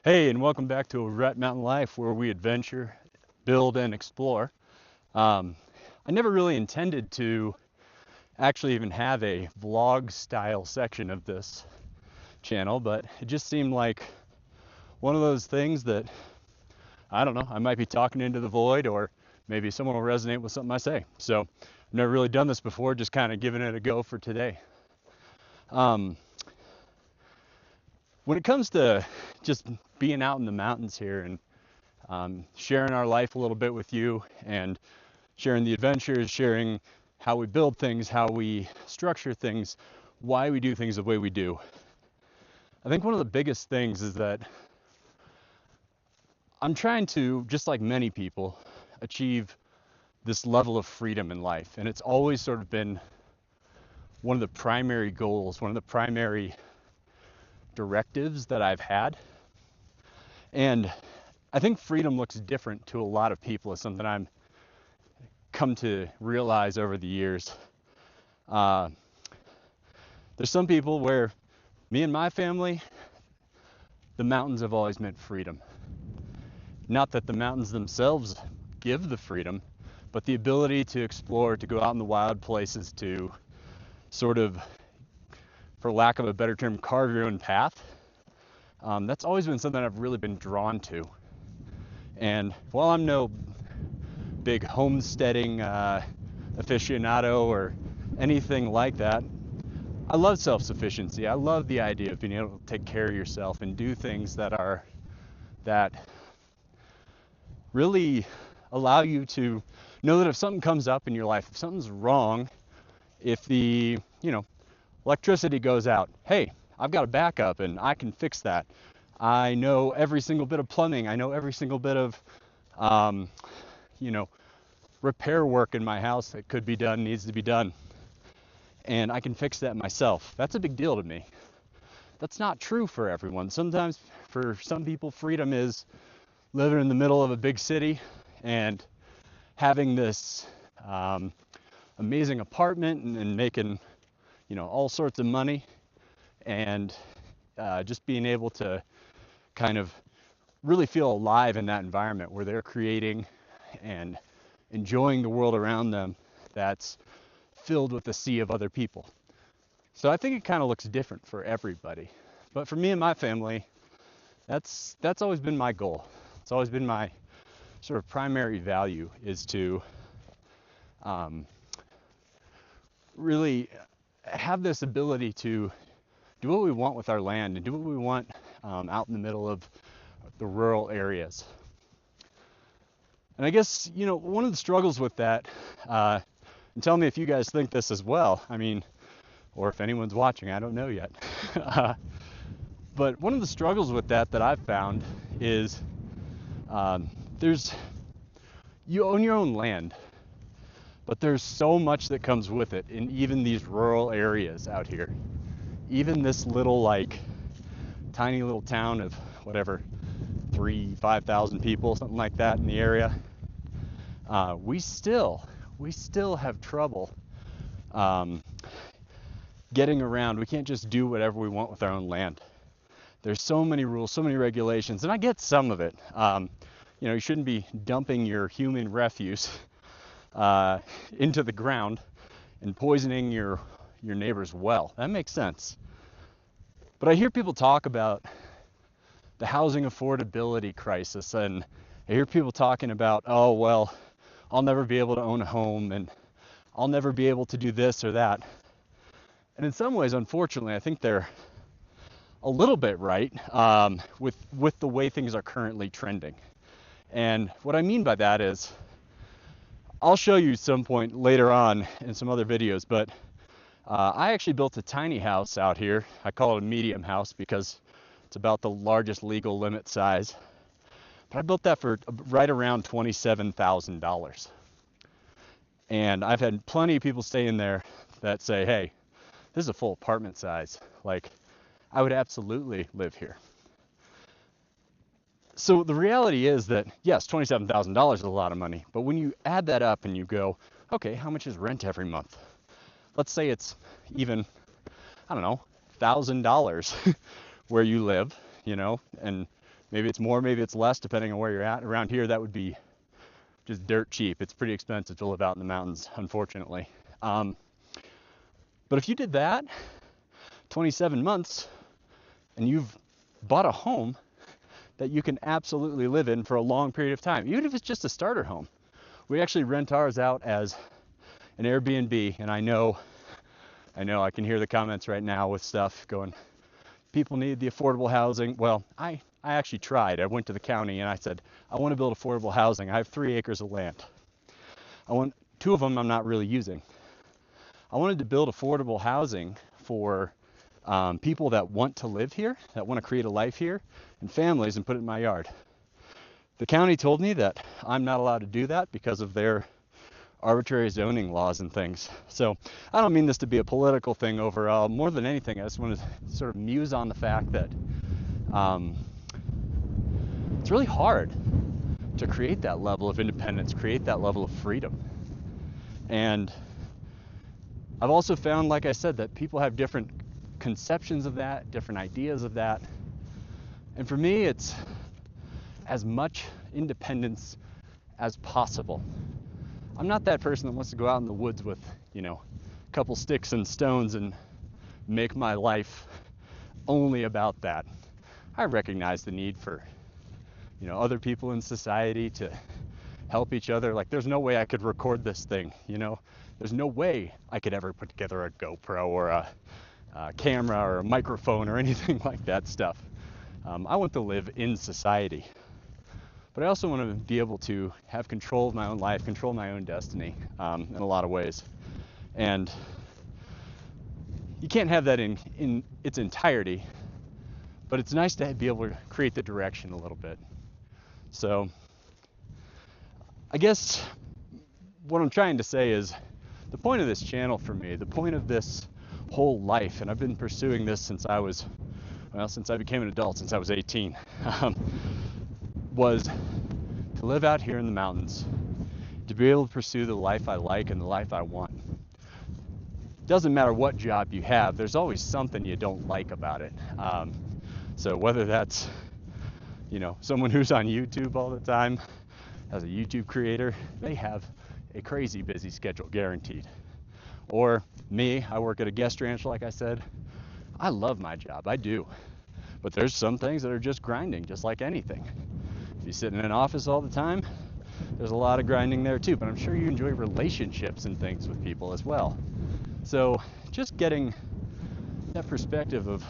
Hey, and welcome back to Arete Mountain Life, where we adventure, build, and explore. Um, I never really intended to actually even have a vlog style section of this channel, but it just seemed like one of those things that, I don't know, I might be talking into the void, or maybe someone will resonate with something I say. So I've never really done this before, just kind of giving it a go for today. Um, when it comes to just being out in the mountains here and sharing our life a little bit with you and sharing the adventures, sharing how we build things, how we structure things, why we do things the way we do. I think one of the biggest things is that I'm trying to, just like many people, achieve this level of freedom in life. And it's always sort of been one of the primary goals, one of the primary directives that I've had. And I think freedom looks different to a lot of people. It's something I'm come to realize over the years. Uh, there's some people where me and my family, the mountains have always meant freedom. Not that the mountains themselves give the freedom, but the ability to explore, to go out in the wild places, to sort of, for lack of a better term, carve your own path. That's always been something I've really been drawn to. And while I'm no big homesteading aficionado or anything like that, I love self-sufficiency. I love the idea of being able to take care of yourself and do things that really allow you to know that if something comes up in your life, if something's wrong, if the, electricity goes out, hey, I've got a backup and I can fix that. I know every single bit of plumbing. I know every single bit of, repair work in my house that could be done, needs to be done. And I can fix that myself. That's a big deal to me. That's not true for everyone. Sometimes for some people, freedom is living in the middle of a big city and having this amazing apartment and making, all sorts of money, and just being able to kind of really feel alive in that environment where they're creating and enjoying the world around them that's filled with a sea of other people. So I think it kind of looks different for everybody. But for me and my family, that's always been my goal. It's always been my sort of primary value, is to really have this ability to do what we want with our land and do what we want out in the middle of the rural areas. And I guess, one of the struggles with that, and tell me if you guys think this as well, or if anyone's watching, I don't know yet. But one of the struggles with that I've found is you own your own land, but there's so much that comes with it in even these rural areas out here. Even this little, tiny little town of whatever, 5,000 people, something like that in the area, we still have trouble getting around. We can't just do whatever we want with our own land. There's so many rules, so many regulations, and I get some of it. You shouldn't be dumping your human refuse into the ground and poisoning your neighbor's well. That makes sense. But I hear people talk about the housing affordability crisis, and I hear people talking about, oh, well, I'll never be able to own a home, and I'll never be able to do this or that. And in some ways, unfortunately, I think they're a little bit right with the way things are currently trending. And what I mean by that is, I'll show you some point later on in some other videos, but I actually built a tiny house out here. I call it a medium house because it's about the largest legal limit size. But I built that for right around $27,000. And I've had plenty of people stay in there that say, hey, this is a full apartment size. I would absolutely live here. So the reality is that, yes, $27,000 is a lot of money. But when you add that up and you go, okay, how much is rent every month? Let's say it's even, I don't know, $1,000 where you live, and Maybe it's more, maybe it's less, depending on where you're at. Around here, that would be just dirt cheap. It's pretty expensive to live out in the mountains, unfortunately. But if you did that, 27 months, and you've bought a home that you can absolutely live in for a long period of time, even if it's just a starter home. We actually rent ours out as an Airbnb, and I know I can hear the comments right now with stuff going, people need the affordable housing. Well, I actually tried. I went to the county and I said, I want to build affordable housing. I have 3 acres of land. 2 of them I'm not really using. I wanted to build affordable housing for people that want to live here, that want to create a life here, and families, and put it in my yard. The county told me that I'm not allowed to do that because of their arbitrary zoning laws and things. So I don't mean this to be a political thing overall. More than anything, I just want to sort of muse on the fact that it's really hard to create that level of independence, create that level of freedom. And I've also found, like I said, that people have different conceptions of that, different ideas of that. And for me, it's as much independence as possible. I'm not that person that wants to go out in the woods with, a couple sticks and stones and make my life only about that. I recognize the need for, other people in society to help each other. Like, there's no way I could record this thing, There's no way I could ever put together a GoPro or a camera or a microphone or anything like that stuff. I want to live in society. But I also want to be able to have control of my own life, control my own destiny in a lot of ways. And you can't have that in its entirety, but it's nice to be able to create the direction a little bit. So I guess what I'm trying to say is the point of this channel for me, the point of this whole life, and I've been pursuing this since I became an adult, since I was 18, was to live out here in the mountains, to be able to pursue the life I like and the life I want. Doesn't matter what job you have, there's always something you don't like about it. So whether that's, someone who's on YouTube all the time, as a YouTube creator, they have a crazy busy schedule, guaranteed. Or me, I work at a guest ranch, like I said. I love my job, I do. But there's some things that are just grinding, just like anything. If you sit in an office all the time, there's a lot of grinding there too, but I'm sure you enjoy relationships and things with people as well. So just getting that perspective of,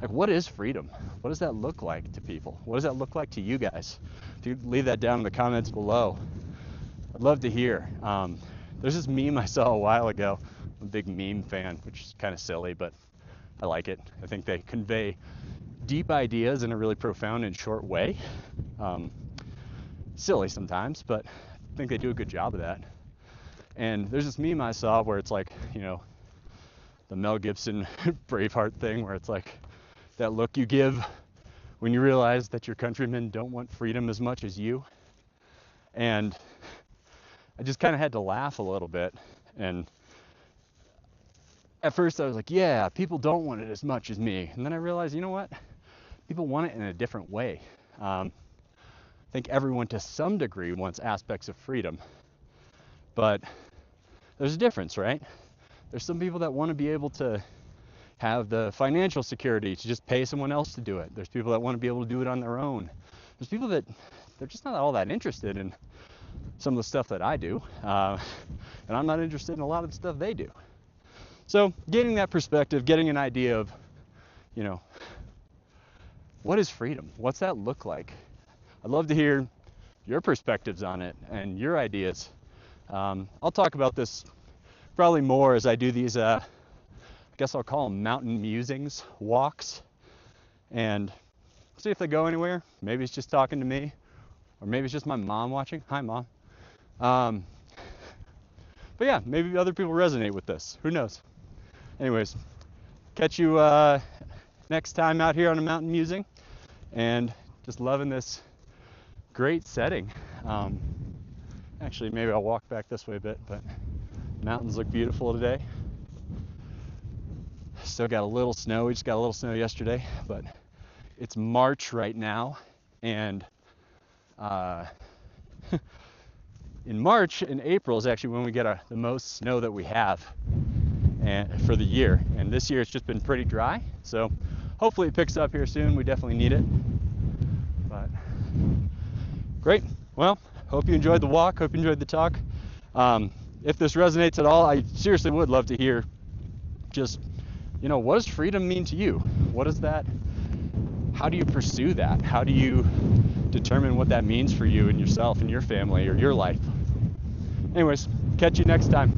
like, what is freedom? What does that look like to people? What does that look like to you guys? If you leave that down in the comments below, I'd love to hear. There's this meme I saw a while ago. I'm a big meme fan, which is kind of silly, but I like it. I think they convey deep ideas in a really profound and short way. Silly sometimes, but I think they do a good job of that. And there's this meme I saw where it's like, the Mel Gibson Braveheart thing, where it's like that look you give when you realize that your countrymen don't want freedom as much as you. And I just kind of had to laugh a little bit. And at first I was like, yeah, people don't want it as much as me. And then I realized, you know what? People want it in a different way. I think everyone to some degree wants aspects of freedom. But there's a difference, right? There's some people that want to be able to have the financial security to just pay someone else to do it. There's people that want to be able to do it on their own. There's people that they're just not all that interested in some of the stuff that I do. And I'm not interested in a lot of the stuff they do. So getting that perspective, getting an idea of, what is freedom? What's that look like? I'd love to hear your perspectives on it and your ideas. I'll talk about this probably more as I do these, I guess I'll call them mountain musings, walks, and see if they go anywhere. Maybe it's just talking to me, or maybe it's just my mom watching. Hi, Mom. But yeah, maybe other people resonate with this. Who knows? Anyways, catch you next time out here on a mountain musing, and just loving this great setting. Actually, maybe I'll walk back this way a bit, but mountains look beautiful today. Still got a little snow. We just got a little snow yesterday, but it's March right now, And uh, in March and April is actually when we get the most snow that we have for the year. And this year it's just been pretty dry. So hopefully it picks up here soon. We definitely need it. But great. Well, hope you enjoyed the walk. Hope you enjoyed the talk. If this resonates at all, I seriously would love to hear just, what does freedom mean to you? What is that? How do you pursue that? How do you determine what that means for you and yourself and your family or your life? Anyways, catch you next time.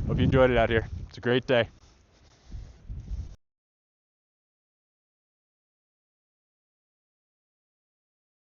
Hope you enjoyed it out here. It's a great day.